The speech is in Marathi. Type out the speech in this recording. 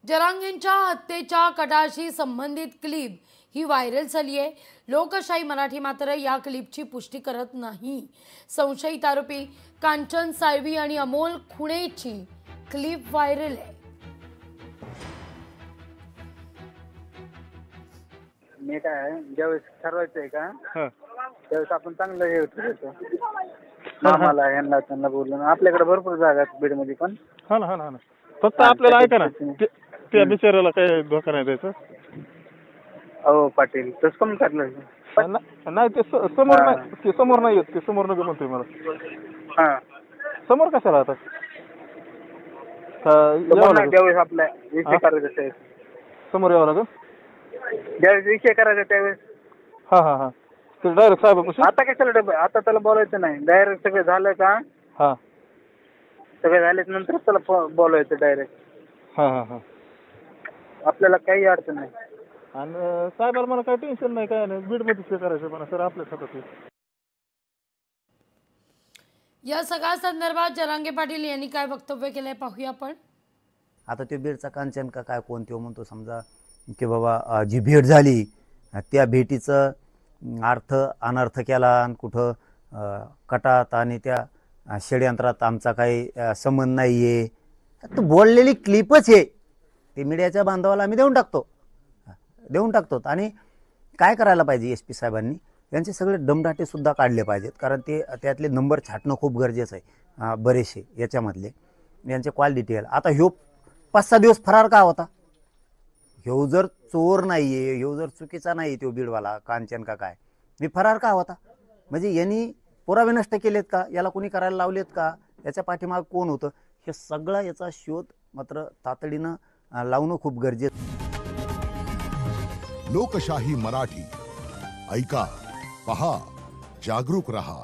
जरांगेंच्या हत्येच्या कटाशी संबंधित क्लिप ही व्हायरल झाली आहे। लोकशाही मराठी मात्र या क्लिपची पुष्टी करत नाही। संशयित आरोपी कांचन साळवी आणि अमोल खुणेची क्लिप व्हायरल आहे। मी काय ज्यावेळेस ठरवायचंय का त्यावेळेस आपण चांगलं हे होतं मामाला यांना त्यांना बोलून आपल्याकडे भरपूर जागा आहेत बीडमध्ये पण हा ना फक्त आपल्याला ऐका ना त्या बिचाराला काही धोका नाही द्यायचा। अहो पाटील तसं कमी करलं नाही ते समोर नाही ते समोर नाही येत ते समोर नको म्हणतोय मला। हा समोर कशाला आता ज्यावेळेस आपल्या विषय करायचा त्यावेळेस समोर यावं लागेल ज्यावेळेस विषय करायचा त्यावेळेस हा ते डायरेक्ट साहेब आता कशाला आता त्याला बोलायचं नाही डायरेक्ट सगळं झालं का हा सगळं झाल्याच्या नंतर त्याला बोलायचं डायरेक्ट हा आपल्याला काही अडचण नाही। आणि साहेबाला मला काही टेन्शन नाही काय नाही बीड मध्ये करायचं पण सर आपल्या हातात या सगळ्या संदर्भात जरांगे पाटील यांनी काय वक्तव्य केलंय पाहूया आपण। आता ते बीडचा कांचन का काय कोणते म्हणतो समजा की बाबा जी भेट झाली त्या भेटीचं अर्थ अनर्थ केला आणि कुठं कटात आणि त्या षडयंत्रात आमचा काही संबंध नाही आहे तर बोललेली क्लिपच आहे ते मीडियाच्या बांधवाला आम्ही देऊन टाकतो आणि काय करायला पाहिजे एस पी साहेबांनी यांचे सगळे दमदाटेसुद्धा काढले पाहिजेत कारण ते त्यातले नंबर छाटणं खूप गरजेचं आहे बरेचसे याच्यामधले यांचे कॉल डिटेल। आता ह्यो 5-6 दिवस फरार का होता ह्यो जर चोर नाही आहे ह्यो जर चुकीचा नाही तो बीडवाला कांचन का काय मी फरार का होता म्हणजे यांनी पुरावे नष्ट केलेत का याला कोणी करायला लावलेत का याच्या पाठीमाग कोण होतं हे सगळा याचा शोध मात्र तातडीनं लावणं खूप गरजेचं। लोकशाही मराठी ऐका पहा जागरूक रहा।